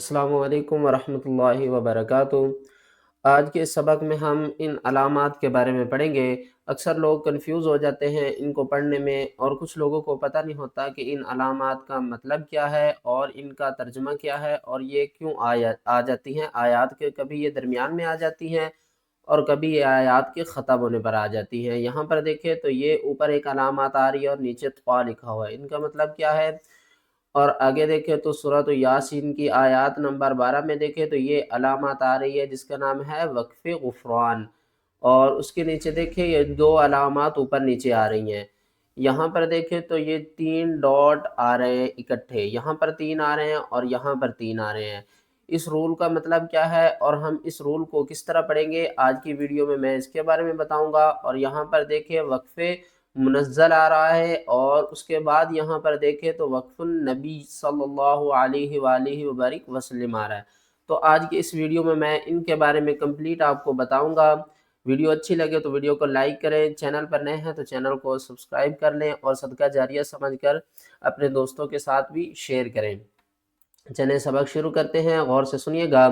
السلام علیکم ورحمۃ اللہ وبرکاتہ۔ آج کے اس سبق میں ہم ان علامات کے بارے میں پڑھیں گے۔ اکثر لوگ کنفیوز ہو جاتے ہیں ان کو پڑھنے میں، اور کچھ لوگوں کو پتہ نہیں ہوتا کہ ان علامات کا مطلب کیا ہے اور ان کا ترجمہ کیا ہے، اور یہ کیوں آ جاتی ہیں آیات کے۔ کبھی یہ درمیان میں آ جاتی ہیں اور کبھی یہ آیات کے ختم ہونے پر آ جاتی ہیں۔ یہاں پر دیکھیں تو یہ اوپر ایک علامات آ رہی ہے اور نیچے طوا لکھا ہوا ہے، ان کا مطلب کیا ہے؟ اور آگے دیکھیں تو سورۃ یاسین کی آیات نمبر 12 میں دیکھیں تو یہ علامات آ رہی ہے جس کا نام ہے وقف غفران، اور اس کے نیچے دیکھیں یہ دو علامات اوپر نیچے آ رہی ہیں۔ یہاں پر دیکھیں تو یہ 3 ڈاٹ آ رہے ہیں اکٹھے، یہاں پر 3 آ رہے ہیں اور یہاں پر 3 آ رہے ہیں۔ اس رول کا مطلب کیا ہے اور ہم اس رول کو کس طرح پڑھیں گے، آج کی ویڈیو میں اس کے بارے میں بتاؤں گا۔ اور یہاں پر دیکھیں وقف منزل آ رہا ہے، اور اس کے بعد یہاں پر دیکھیں تو وقف النبی صلی اللہ علیہ وآلہ وبارک وسلم آ رہا ہے۔ تو آج کی اس ویڈیو میں ان کے بارے میں کمپلیٹ آپ کو بتاؤں گا۔ ویڈیو اچھی لگے تو ویڈیو کو لائک کریں، چینل پر نئے ہیں تو چینل کو سبسکرائب کر لیں، اور صدقہ جاریہ سمجھ کر اپنے دوستوں کے ساتھ بھی شیئر کریں۔ چلیں سبق شروع کرتے ہیں، غور سے سنیے گا۔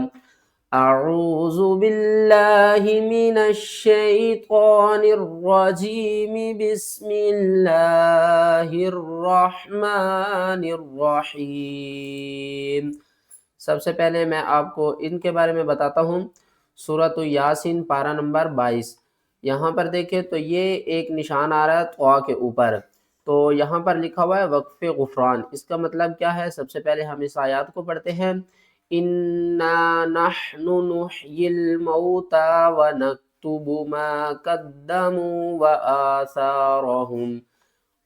اعوذ باللہ من الشیطان الرجیم، بسم اللہ الرحمن الرحیم۔ سب سے پہلے میں آپ کو ان کے بارے میں بتاتا ہوں۔ سورۃ یاسین پارہ نمبر 22، یہاں پر دیکھیں تو یہ ایک نشان آ رہا ہے طوا کے اوپر، تو یہاں پر لکھا ہوا ہے وقف غفران۔ اس کا مطلب کیا ہے؟ سب سے پہلے ہم اس آیات کو پڑھتے ہیں۔ اِنَّا نَحْنُ نُحْيِي الْمَوْتَىٰ وَنَكْتُبُ مَا قَدَّمُوا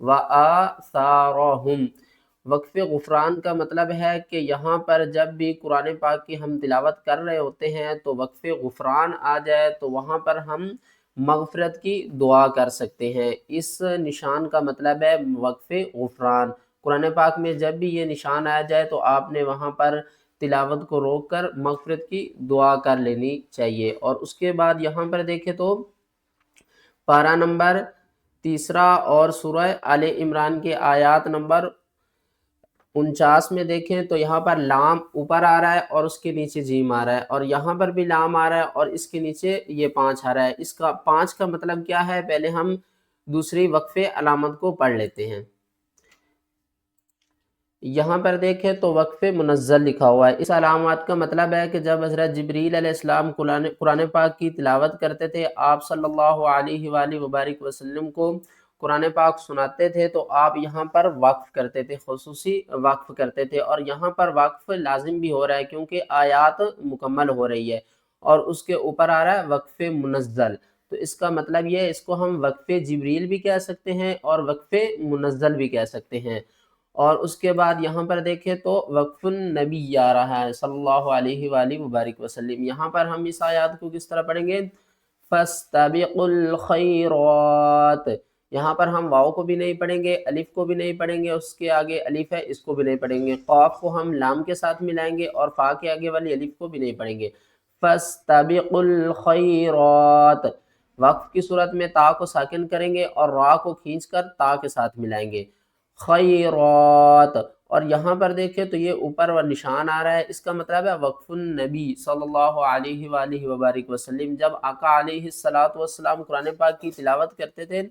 وَآثَارَهُمْ۔ وقف غفران کا مطلب ہے کہ یہاں پر جب بھی قرآن پاک کی ہم تلاوت کر رہے ہوتے ہیں تو وقف غفران آ جائے تو وہاں پر ہم مغفرت کی دعا کر سکتے ہیں۔ اس نشان کا مطلب ہے وقف غفران۔ قرآن پاک میں جب بھی یہ نشان آ جائے تو آپ نے وہاں پر تلاوت کو روک کر مغفرت کی دعا کر لینی چاہیے۔ اور اس کے بعد یہاں پر دیکھیں تو پارہ نمبر 3 اور سورہ آل عمران کے آیات نمبر 49 میں دیکھیں تو یہاں پر لام اوپر آ رہا ہے اور اس کے نیچے جیم آ رہا ہے، اور یہاں پر بھی لام آ رہا ہے اور اس کے نیچے یہ 5 آ رہا ہے۔ اس کا 5 کا مطلب کیا ہے؟ پہلے ہم دوسری وقف علامت کو پڑھ لیتے ہیں۔ یہاں پر دیکھیں تو وقف منزل لکھا ہوا ہے۔ اس علامات کا مطلب ہے کہ جب حضرت جبریل علیہ السلام قرآن پاک کی تلاوت کرتے تھے، آپ صلی اللہ علیہ وآلہ وبارک وسلم کو قرآن پاک سناتے تھے تو آپ یہاں پر وقف کرتے تھے، خصوصی وقف کرتے تھے، اور یہاں پر وقف لازم بھی ہو رہا ہے کیونکہ آیات مکمل ہو رہی ہے، اور اس کے اوپر آ رہا ہے وقف منزل۔ تو اس کا مطلب یہ ہے، اس کو ہم وقف جبریل بھی کہہ سکتے ہیں اور وقف منزل بھی کہہ سکتے ہیں۔ اور اس کے بعد یہاں پر دیکھیں تو وقف النبی آ رہا ہے صلی اللہ علیہ وآلہ وبارک وسلم۔ یہاں پر ہم اس آیات کو کس طرح پڑھیں گے؟ فَاسْتَبِقُوا الْخَيْرَاتِ۔ یہاں پر ہم واو کو بھی نہیں پڑھیں گے، الف کو بھی نہیں پڑھیں گے، اس کے آگے الف ہے اس کو بھی نہیں پڑھیں گے، قاف کو ہم لام کے ساتھ ملائیں گے، اور فا کے آگے والی الف کو بھی نہیں پڑھیں گے۔ فَاسْتَبِقُوا الْخَيْرَاتِ، وقف کی صورت میں تا کو ساکن کریں گے اور را کو کھینچ کر تا کے ساتھ ملائیں گے، خیرات۔ اور یہاں پر دیکھیں تو یہ اوپر وہ نشان آ رہا ہے، اس کا مطلب ہے وقف النبی صلی اللہ علیہ وآلہ وبارک وسلم۔ جب آقا علیہ السلام قرآن پاک کی تلاوت کرتے تھے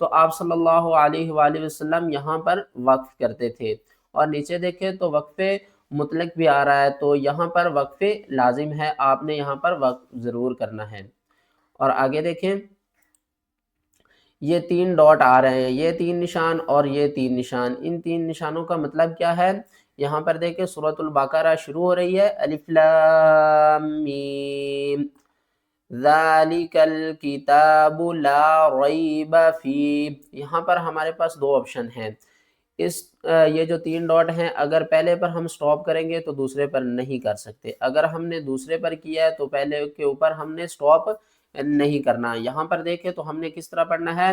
تو آپ صلی اللہ علیہ وآلہ وسلم یہاں پر وقف کرتے تھے۔ اور نیچے دیکھیں تو وقف مطلق بھی آ رہا ہے، تو یہاں پر وقف لازم ہے، آپ نے یہاں پر وقف ضرور کرنا ہے۔ اور آگے دیکھیں یہ 3 ڈاٹ آ رہے ہیں، یہ 3 نشان اور یہ 3 نشان، ان 3 نشانوں کا مطلب کیا ہے؟ یہاں پر دیکھیں سورۃ البقرہ شروع ہو رہی ہے، الف لام میم، ذالک الکتاب لا ریب فیہ۔ یہاں پر ہمارے پاس 2 آپشن ہیں۔ یہ جو 3 ڈاٹ ہیں، اگر پہلے پر ہم سٹاپ کریں گے تو دوسرے پر نہیں کر سکتے، اگر ہم نے دوسرے پر کیا ہے تو پہلے کے اوپر ہم نے سٹاپ نہیں کرنا۔ یہاں پر دیکھیں تو ہم نے کس طرح پڑھنا ہے؟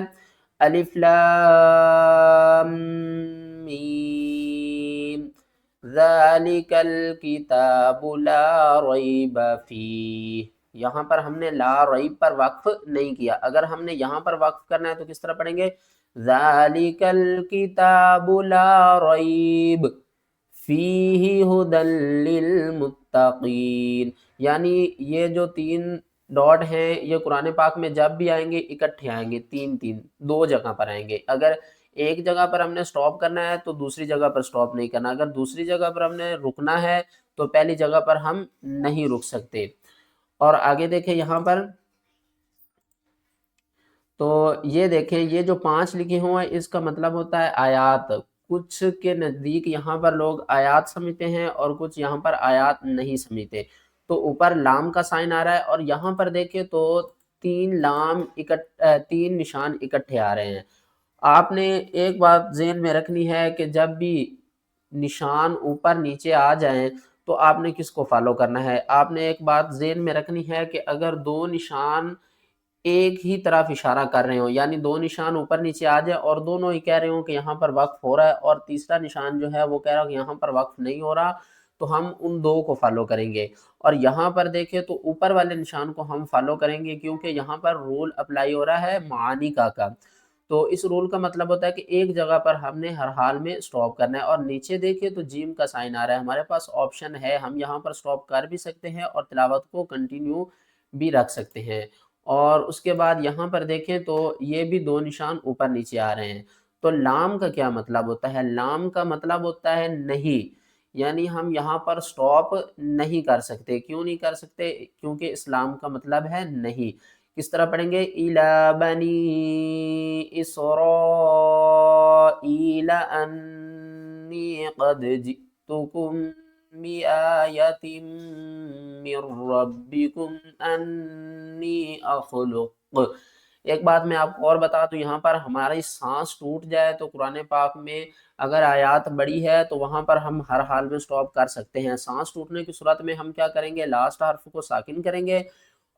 الف لام میم ذالک الکتاب لا ریب فیہ۔ یہاں پر ہم نے لا ریب پر وقف نہیں کیا، اگر ہم نے یہاں پر وقف کرنا ہے تو کس طرح پڑھیں گے؟ ذالک الکتاب لا ریب فیہ ھدی للمتقین، یعنی یہ جو 3 ڈاٹ ہیں یہ قرآن پاک میں جب بھی آئیں گے اکٹھے آئیں گے، 3 2 جگہ پر آئیں گے۔ اگر ایک جگہ پر ہم نے سٹاپ کرنا ہے تو دوسری جگہ پر سٹاپ نہیں کرنا، اگر دوسری جگہ پر ہم نے رکنا ہے تو پہلی جگہ پر ہم نہیں رک سکتے۔ اور آگے دیکھیں یہاں پر، تو یہ دیکھیں یہ جو 5 لکھے ہوئے ہیں اس کا مطلب ہوتا ہے آیات۔ کچھ کے نزدیک یہاں پر لوگ آیات سمجھتے ہیں اور کچھ یہاں پر آیات نہیں سمجھتے۔ تو اوپر لام کا سائن آ رہا ہے اور یہاں پر دیکھیں تو 3 نشان اکٹھے آ رہے ہیں۔ آپ نے ایک بات ذہن میں رکھنی ہے کہ جب بھی نشان اوپر نیچے آ جائیں تو آپ نے کس کو فالو کرنا ہے۔ آپ نے ایک بات ذہن میں رکھنی ہے کہ اگر 2 نشان ایک ہی طرف اشارہ کر رہے ہوں، یعنی 2 نشان اوپر نیچے آ جائے اور دونوں ہی کہہ رہے ہوں کہ یہاں پر وقف ہو رہا ہے، اور تیسرا نشان جو ہے وہ کہہ رہا ہے کہ یہاں پر وقف نہیں ہو رہا، تو ہم ان 2 کو فالو کریں گے۔ اور یہاں پر دیکھیں تو اوپر والے نشان کو ہم فالو کریں گے کیونکہ یہاں پر رول اپلائی ہو رہا ہے معانی کا۔ تو اس رول کا مطلب ہوتا ہے کہ ایک جگہ پر ہم نے ہر حال میں سٹاپ کرنا ہے۔ اور نیچے دیکھیں تو جیم کا سائن آ رہا ہے، ہمارے پاس آپشن ہے، ہم یہاں پر سٹاپ کر بھی سکتے ہیں اور تلاوت کو کنٹینیو بھی رکھ سکتے ہیں۔ اور اس کے بعد یہاں پر دیکھیں تو یہ بھی 2 نشان اوپر نیچے آ رہے ہیں۔ تو لام کا کیا مطلب ہوتا ہے؟ لام کا مطلب ہوتا ہے نہیں، یعنی ہم یہاں پر سٹاپ نہیں کر سکتے۔ کیوں نہیں کر سکتے؟ کیونکہ اسلام کا مطلب ہے نہیں۔ کس طرح پڑھیں گے؟ إِلَى بَنِي إِسْرَائِيلَ أَنِّي قَدْ جِئْتُكُم بِآيَةٍ مِّن رَّبِّكُمْ أَنِّي أَخْلُقُ۔ ایک بات میں آپ کو اور بتا دوں، یہاں پر ہماری سانس ٹوٹ جائے تو قرآن پاک میں اگر آیات بڑی ہے تو وہاں پر ہم ہر حال میں سٹاپ کر سکتے ہیں۔ سانس ٹوٹنے کی صورت میں ہم کیا کریں گے؟ لاسٹ حرف کو ساکن کریں گے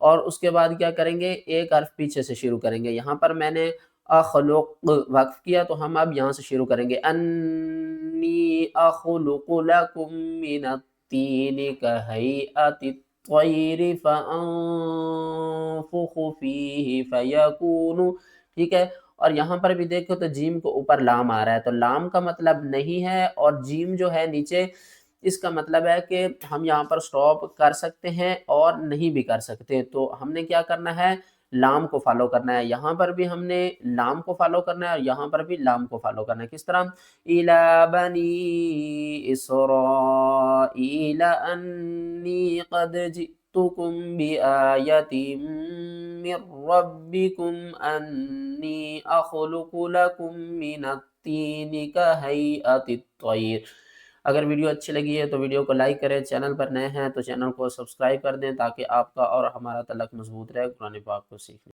اور اس کے بعد کیا کریں گے؟ ایک حرف پیچھے سے شروع کریں گے۔ یہاں پر میں نے اخلق وقف کیا تو ہم اب یہاں سے شروع کریں گے، انی اخلق لکم من الطین کہیئت الطیر فانفخ فیہ فیکون، ٹھیک ہے۔ اور یہاں پر بھی دیکھو تو جیم کو اوپر لام آ رہا ہے، تو لام کا مطلب نہیں ہے، اور جیم جو ہے نیچے، اس کا مطلب ہے کہ ہم یہاں پر سٹاپ کر سکتے ہیں اور نہیں بھی کر سکتے۔ تو ہم نے کیا کرنا ہے؟ لام کو فالو کرنا ہے۔ یہاں پر بھی ہم نے لام کو فالو کرنا ہے اور یہاں پر بھی لام کو فالو کرنا ہے۔ کس طرح؟ إِلَى بَنِي إِسْرَائِيلَ أَنِّي قَدْ جِئْتُكُم بِآيَةٍ مِّن رَّبِّكُمْ أَنِّي أَخْلُقُ لَكُم مِّنَ الطِّينِ كَهَيْئَةِ الطَّيْرِ۔ اگر ویڈیو اچھی لگی ہے تو ویڈیو کو لائک کریں، چینل پر نئے ہیں تو چینل کو سبسکرائب کر دیں تاکہ آپ کا اور ہمارا تعلق مضبوط رہے قرآن پاک کو سیکھنے